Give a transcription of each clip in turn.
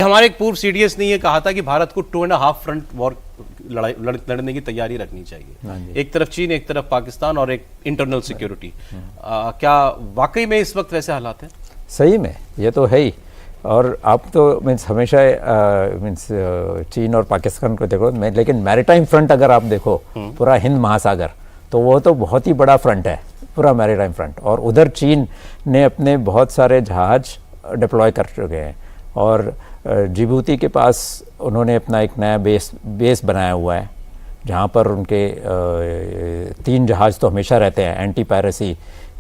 हमारे एक पूर्व सीडीएस ने ये कहा था कि भारत को 2.5 फ्रंट वॉर लड़ने की तैयारी रखनी चाहिए, एक तरफ चीन, एक तरफ पाकिस्तान और एक इंटरनल सिक्योरिटी। क्या वाकई में इस वक्त वैसे हालात हैं? सही में ये तो है ही। और आप तो मीन्स हमेशा मीन्स चीन और पाकिस्तान को देखो, लेकिन मैरीटाइम फ्रंट अगर आप देखो पूरा हिंद महासागर, तो वो तो बहुत ही बड़ा फ्रंट है, पूरा मैरीटाइम फ्रंट। और उधर चीन ने अपने बहुत सारे जहाज डिप्लॉय कर चुके हैं, और जिबूती के पास उन्होंने अपना एक नया बेस बनाया हुआ है, जहाँ पर उनके 3 जहाज तो हमेशा रहते हैं, एंटी पायरेसी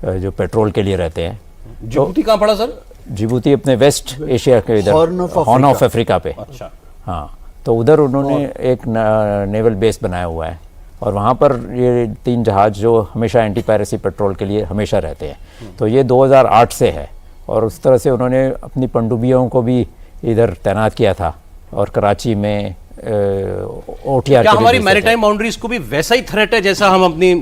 जो पेट्रोल के लिए रहते हैं। जिबूती कहाँ पड़ा सर? जिबूती अपने वेस्ट एशिया के इधर हॉर्न ऑफ अफ्रीका पे। अच्छा। हाँ, तो उधर उन्होंने एक नेवल बेस बनाया हुआ है, और वहाँ पर ये 3 जहाज जो हमेशा एंटी पायरेसी पेट्रोल के लिए हमेशा रहते हैं। तो ये 2008 से है, और उस तरह से उन्होंने अपनी पनडुब्बियों को भी इधर तैनात किया था, और कराची में OTR। क्या हमारी मैरीटाइम बाउंड्रीज को भी वैसा ही थ्रेट है जैसा हम अपनी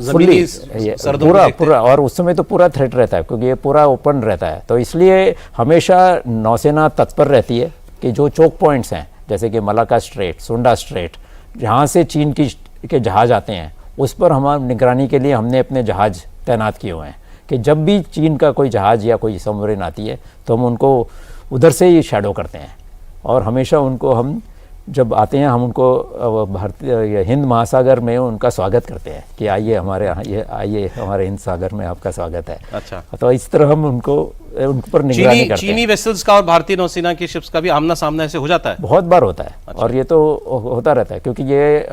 जमीनी सरहदों में पूरा, और उस समय तो पूरा थ्रेट रहता है, क्योंकि ये पूरा ओपन रहता है। तो इसलिए हमेशा नौसेना तत्पर रहती है कि जो चोक पॉइंट्स हैं, जैसे कि मलाक्का स्ट्रेट, सुंडा स्ट्रेट, जहाँ से चीन के जहाज आते हैं, उस पर हमारी निगरानी के लिए हमने अपने जहाज तैनात किए हुए हैं, कि जब भी चीन का कोई जहाज या कोई सबमरीन आती है तो हम उनको उधर से ही शैडो करते हैं। और हमेशा उनको हम जब आते हैं, हम उनको भारतीय हिंद महासागर में उनका स्वागत करते हैं कि आइए हमारे यहाँ, ये आइए हमारे हिंद सागर में आपका स्वागत है। अच्छा। तो इस तरह हम उन पर निगरानी करते हैं। चीनी वेसल्स का और भारतीय नौसेना की शिप्स का भी आमना सामना ऐसे हो जाता है? बहुत बार होता है। अच्छा। और ये तो होता रहता है, क्योंकि ये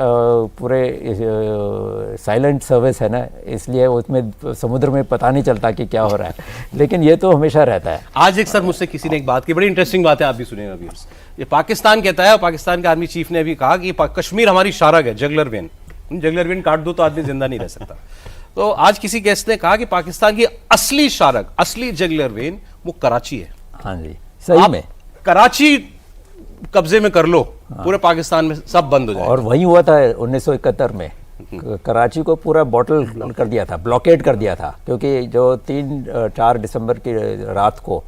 पूरे साइलेंट सर्विस है ना, इसलिए उसमें समुद्र में पता नहीं चलता कि क्या हो रहा है, लेकिन ये तो हमेशा रहता है। आज एक सर मुझसे किसी ने एक बात की, बड़ी इंटरेस्टिंग बात है, आप भी सुनिएगा व्यूअर्स। ये पाकिस्तान कहता है, पाकिस्तान के आर्मी चीफ ने भी कहा कि कश्मीर हमारी शारग है, जगलर वेन। जगलर वेन काट दो तो आदमी जिंदा नहीं रह सकता। तो आज किसी गेस्ट ने कहा कि पाकिस्तान की असली शारग, असली जगलर वेन वो कराची है। हाँ जी, सही में कराची कब्जे में कर लो, पूरे पाकिस्तान में सब बंद हो जाए। और वही हुआ था 1971 में, कराची को पूरा बॉटल कर दिया था, ब्लॉकेड कर दिया था, क्योंकि जो 3-4 दिसंबर की रात को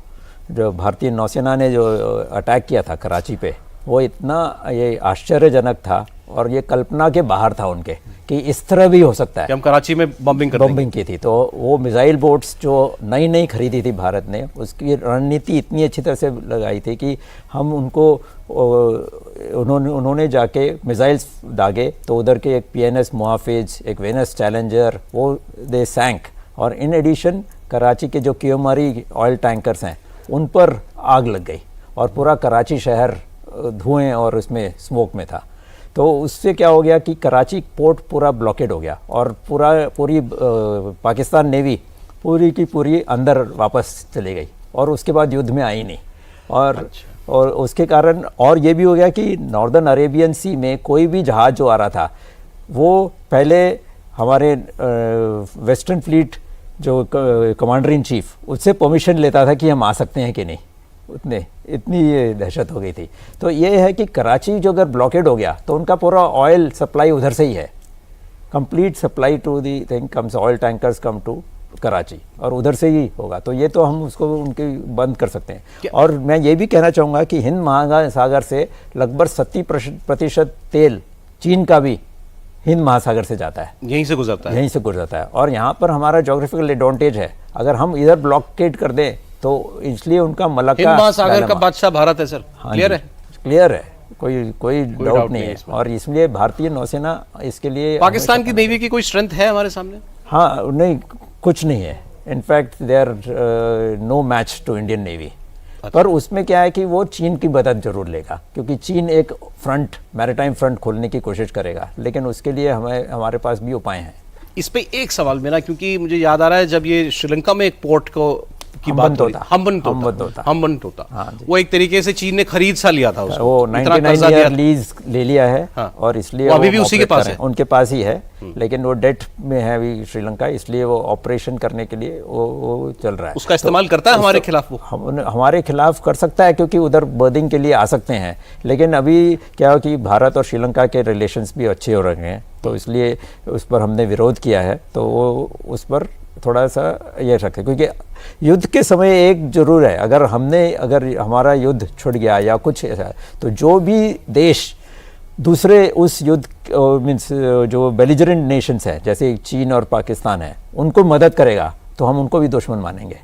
जो भारतीय नौसेना ने जो अटैक किया था कराची पे, वो इतना ये आश्चर्यजनक था, और ये कल्पना के बाहर था उनके कि इस तरह भी हो सकता है कि हम कराची में बॉम्बिंग की थी। तो वो मिसाइल बोट्स जो नई खरीदी थी भारत ने, उसकी रणनीति इतनी अच्छी तरह से लगाई थी कि हम उनको उन्होंने जाके मिसाइल्स दागे, तो उधर के एक PNS मुहाफिज, एक वेनस चैलेंजर, वो दे सैंक। और इन एडिशन कराची के जो कियोमारी ऑयल टैंकर्स हैं, उन पर आग लग गई, और पूरा कराची शहर धुएं और उसमें स्मोक में था। तो उससे क्या हो गया कि कराची पोर्ट पूरा ब्लॉकेड हो गया, और पूरी पाकिस्तान नेवी पूरी की पूरी अंदर वापस चली गई, और उसके बाद युद्ध में आई नहीं। और उसके कारण और ये भी हो गया कि नॉर्दर्न अरेबियन सी में कोई भी जहाज़ जो आ रहा था, वो पहले हमारे वेस्टर्न फ्लीट जो कमांडर इन चीफ, उससे परमिशन लेता था कि हम आ सकते हैं कि नहीं। इतनी ये दहशत हो गई थी। तो ये है कि कराची जो अगर ब्लॉकेड हो गया, तो उनका पूरा ऑयल सप्लाई उधर से ही है, complete supply to the thing comes, oil tankers come to Karachi, और उधर से ही होगा। तो ये तो हम उसको उनके बंद कर सकते हैं। और मैं ये भी कहना चाहूँगा कि हिंद महासागर से लगभग 70% तेल चीन का भी हिंद महासागर से जाता है, यहीं से गुजरता है। और यहाँ पर हमारा जोग्राफिकल एडवांटेज है। अगर हम इधर ब्लॉकेड कर दें, तो इसलिए उनका मलक्का, हिंद महासागर का बादशाह भारत है सर। क्लियर है, कोई डाउट नहीं है। और इसलिए भारतीय नौसेना इसके लिए, पाकिस्तान की नेवी की कोई स्ट्रेंथ है हमारे सामने? हाँ, नहीं, कुछ नहीं है। In fact they are no match to Indian navy. पर उसमें क्या है कि वो चीन की मदद जरूर लेगा, क्योंकि चीन एक फ्रंट, मैरीटाइम फ्रंट खोलने की कोशिश करेगा, लेकिन उसके लिए हमारे पास भी उपाय हैं। इस पे एक सवाल मेरा, क्योंकि मुझे याद आ रहा है जब ये श्रीलंका में एक पोर्ट को की बात होता, हम्बन तोता, वो एक तरीके से चीन ने खरीद सा लिया था उसको, वो 99 ईयर लीज ले लिया है। हाँ। और इसलिए अभी भी उसी के पास है, उनके पास ही है, लेकिन वो डेट में है अभी श्रीलंका, इसलिए वो ऑपरेशन करने के लिए वो चल रहा है। उसका इस्तेमाल करता है हमारे खिलाफ, वो हमारे खिलाफ कर सकता है, क्योंकि उधर बर्दिंग के लिए आ सकते हैं। लेकिन अभी क्या हो कि भारत और श्रीलंका के रिलेशंस भी अच्छे हो रहे हैं, तो इसलिए उस पर हमने विरोध किया है। तो वो उस पर थोड़ा सा ये रखें, क्योंकि युद्ध के समय एक जरूर है, अगर हमारा युद्ध छूट गया या कुछ ऐसा, तो जो भी देश दूसरे उस युद्ध मीन्स जो बेलिजरेंट नेशंस है जैसे चीन और पाकिस्तान है उनको मदद करेगा तो हम उनको भी दुश्मन मानेंगे।